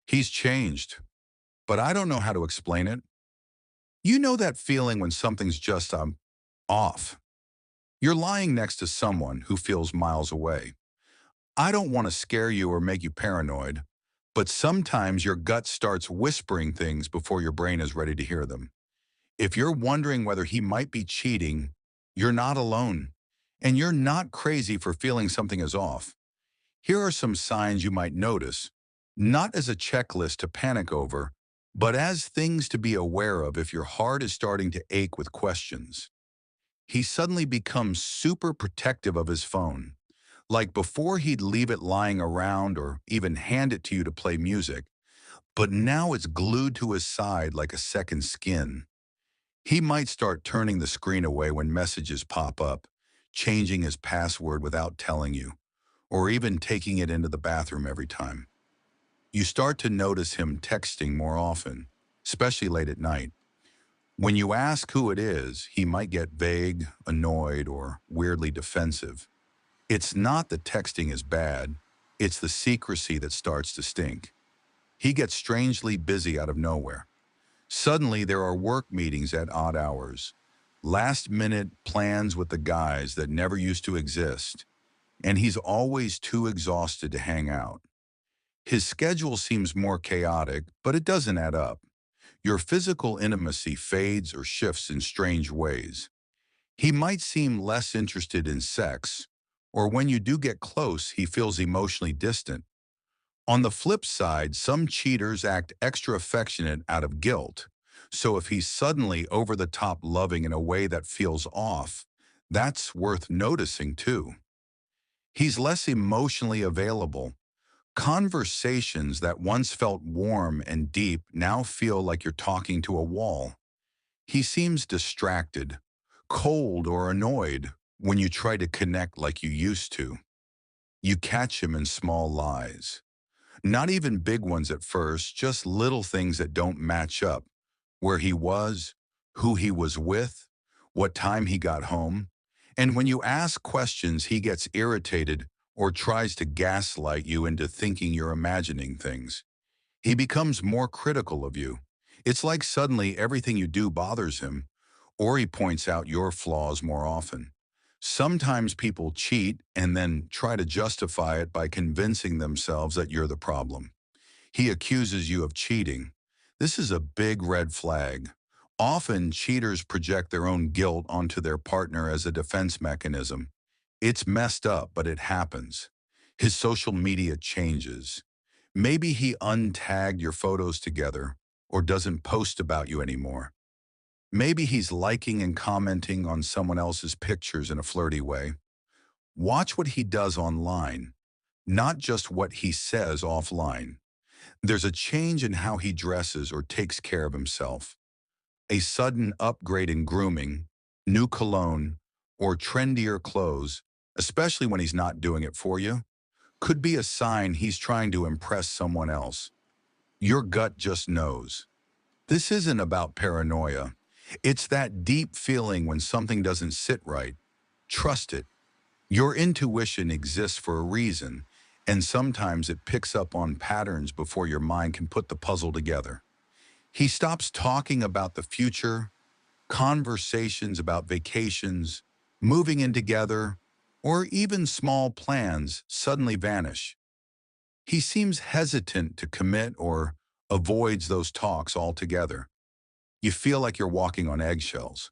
He's changed, but I don't know how to explain it. You know that feeling when something's just off. You're lying next to someone who feels miles away. I don't want to scare you or make you paranoid, but sometimes your gut starts whispering things before your brain is ready to hear them. If you're wondering whether he might be cheating, you're not alone. And you're not crazy for feeling something is off. Here are some signs you might notice, not as a checklist to panic over, but as things to be aware of if your heart is starting to ache with questions. He suddenly becomes super protective of his phone. Like before he'd leave it lying around or even hand it to you to play music, but now it's glued to his side like a second skin. He might start turning the screen away when messages pop up, changing his password without telling you, or even taking it into the bathroom every time. You start to notice him texting more often, especially late at night. When you ask who it is, he might get vague, annoyed, or weirdly defensive. It's not that texting is bad, it's the secrecy that starts to stink. He gets strangely busy out of nowhere. Suddenly, there are work meetings at odd hours, last-minute plans with the guys that never used to exist, and he's always too exhausted to hang out. His schedule seems more chaotic, but it doesn't add up. Your physical intimacy fades or shifts in strange ways. He might seem less interested in sex, or when you do get close, he feels emotionally distant. On the flip side, some cheaters act extra affectionate out of guilt. So if he's suddenly over the top loving in a way that feels off, that's worth noticing too. He's less emotionally available. Conversations that once felt warm and deep now feel like you're talking to a wall. He seems distracted, cold, or annoyed when you try to connect like you used to. You catch him in small lies. Not even big ones at first, just little things that don't match up. Where he was, who he was with, what time he got home. And when you ask questions, he gets irritated or tries to gaslight you into thinking you're imagining things. He becomes more critical of you. It's like suddenly everything you do bothers him, or he points out your flaws more often. Sometimes people cheat and then try to justify it by convincing themselves that you're the problem. He accuses you of cheating. This is a big red flag. Often, cheaters project their own guilt onto their partner as a defense mechanism. It's messed up, but it happens. His social media changes. Maybe he untagged your photos together or doesn't post about you anymore. Maybe he's liking and commenting on someone else's pictures in a flirty way. Watch what he does online, not just what he says offline. There's a change in how he dresses or takes care of himself. A sudden upgrade in grooming, new cologne, or trendier clothes, especially when he's not doing it for you, could be a sign he's trying to impress someone else. Your gut just knows. This isn't about paranoia. It's that deep feeling when something doesn't sit right. Trust it. Your intuition exists for a reason, and sometimes it picks up on patterns before your mind can put the puzzle together. He stops talking about the future, conversations about vacations, moving in together, or even small plans suddenly vanish. He seems hesitant to commit or avoids those talks altogether. You feel like you're walking on eggshells.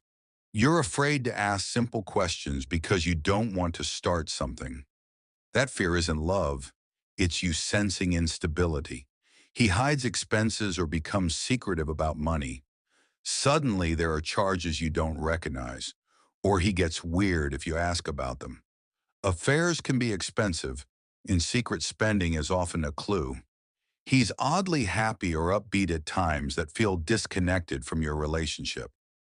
You're afraid to ask simple questions because you don't want to start something. That fear isn't love, it's you sensing instability. He hides expenses or becomes secretive about money. Suddenly, there are charges you don't recognize, or he gets weird if you ask about them. Affairs can be expensive, and secret spending is often a clue. He's oddly happy or upbeat at times that feel disconnected from your relationship.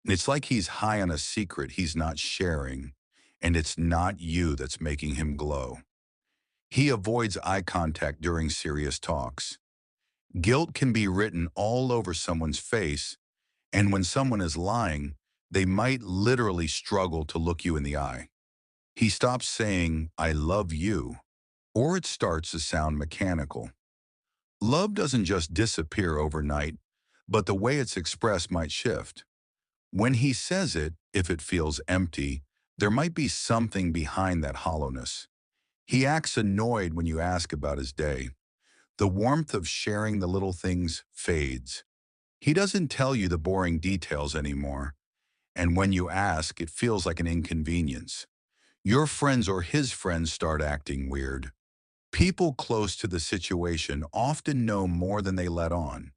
It's like he's high on a secret he's not sharing, and it's not you that's making him glow. He avoids eye contact during serious talks. Guilt can be written all over someone's face, and when someone is lying, they might literally struggle to look you in the eye. He stops saying, I love you, or it starts to sound mechanical. Love doesn't just disappear overnight, but the way it's expressed might shift. When he says it, if it feels empty, there might be something behind that hollowness. He acts annoyed when you ask about his day. The warmth of sharing the little things fades. He doesn't tell you the boring details anymore, and when you ask, it feels like an inconvenience. Your friends or his friends start acting weird. People close to the situation often know more than they let on,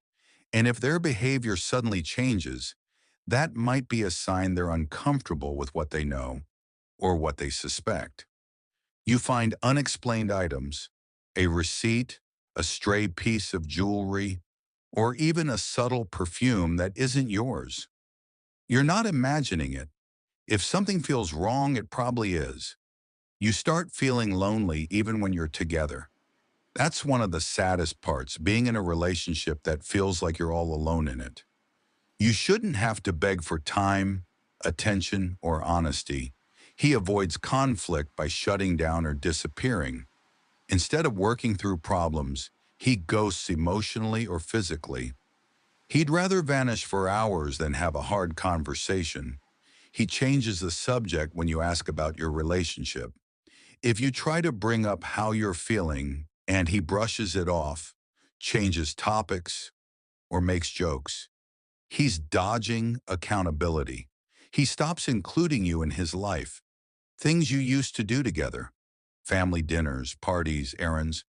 and if their behavior suddenly changes, that might be a sign they're uncomfortable with what they know or what they suspect. You find unexplained items, a receipt, a stray piece of jewelry, or even a subtle perfume that isn't yours. You're not imagining it. If something feels wrong, it probably is. You start feeling lonely even when you're together. That's one of the saddest parts, being in a relationship that feels like you're all alone in it. You shouldn't have to beg for time, attention, or honesty. He avoids conflict by shutting down or disappearing. Instead of working through problems, he ghosts emotionally or physically. He'd rather vanish for hours than have a hard conversation. He changes the subject when you ask about your relationship. If you try to bring up how you're feeling and he brushes it off, changes topics, or makes jokes, he's dodging accountability. He stops including you in his life. Things you used to do together, family dinners, parties, errands,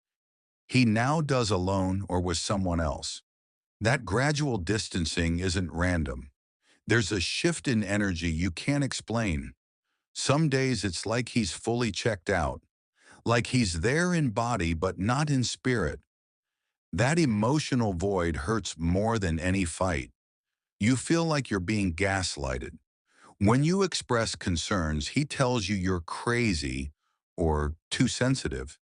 he now does alone or with someone else. That gradual distancing isn't random. There's a shift in energy you can't explain. Some days it's like he's fully checked out, like he's there in body but not in spirit. That emotional void hurts more than any fight. You feel like you're being gaslighted. When you express concerns, he tells you you're crazy or too sensitive.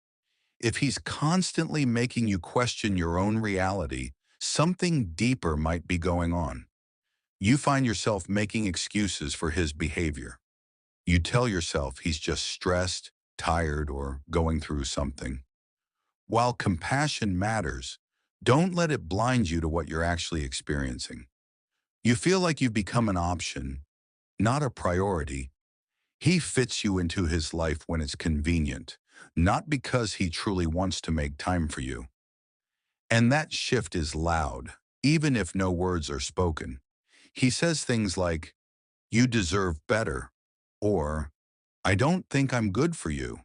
If he's constantly making you question your own reality, something deeper might be going on. You find yourself making excuses for his behavior. You tell yourself he's just stressed, tired, or going through something. While compassion matters, don't let it blind you to what you're actually experiencing. You feel like you've become an option, not a priority. He fits you into his life when it's convenient, not because he truly wants to make time for you. And that shift is loud, even if no words are spoken. He says things like, "You deserve better," or "I don't think I'm good for you."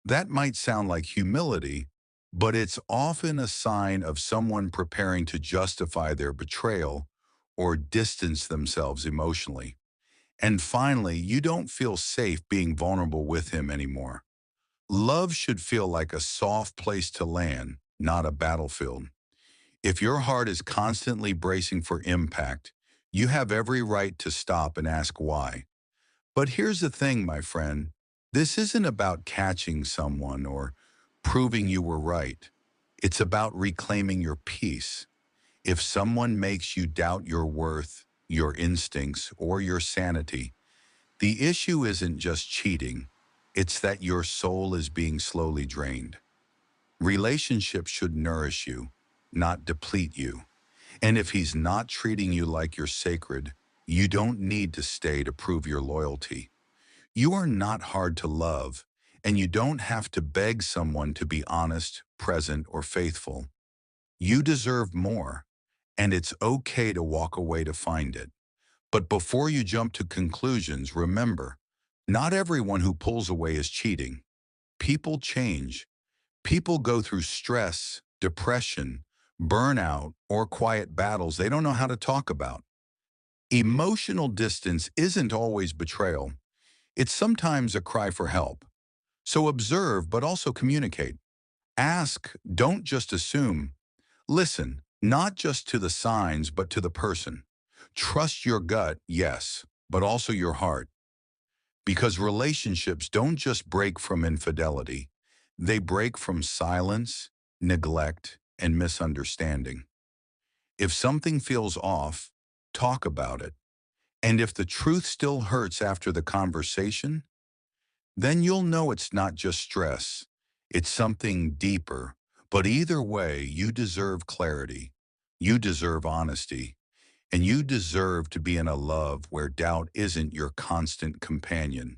That might sound like humility, but it's often a sign of someone preparing to justify their betrayal or distance themselves emotionally. And finally, you don't feel safe being vulnerable with him anymore. Love should feel like a soft place to land, not a battlefield. If your heart is constantly bracing for impact, you have every right to stop and ask why. But here's the thing, my friend. This isn't about catching someone or proving you were right. It's about reclaiming your peace. If someone makes you doubt your worth, your instincts, or your sanity, the issue isn't just cheating. It's that your soul is being slowly drained. Relationships should nourish you, not deplete you. And if he's not treating you like you're sacred, you don't need to stay to prove your loyalty. You are not hard to love, and you don't have to beg someone to be honest, present, or faithful. You deserve more, and it's okay to walk away to find it. But before you jump to conclusions, remember, not everyone who pulls away is cheating. People change. People go through stress, depression, burnout, or quiet battles they don't know how to talk about. Emotional distance isn't always betrayal. It's sometimes a cry for help. So observe, but also communicate. Ask, don't just assume. Listen, not just to the signs, but to the person. Trust your gut, yes, but also your heart. Because relationships don't just break from infidelity. They break from silence, neglect, and misunderstanding. If something feels off, talk about it. And if the truth still hurts after the conversation, then you'll know it's not just stress. It's something deeper, But either way, you deserve clarity. You deserve honesty. And you deserve to be in a love where doubt isn't your constant companion.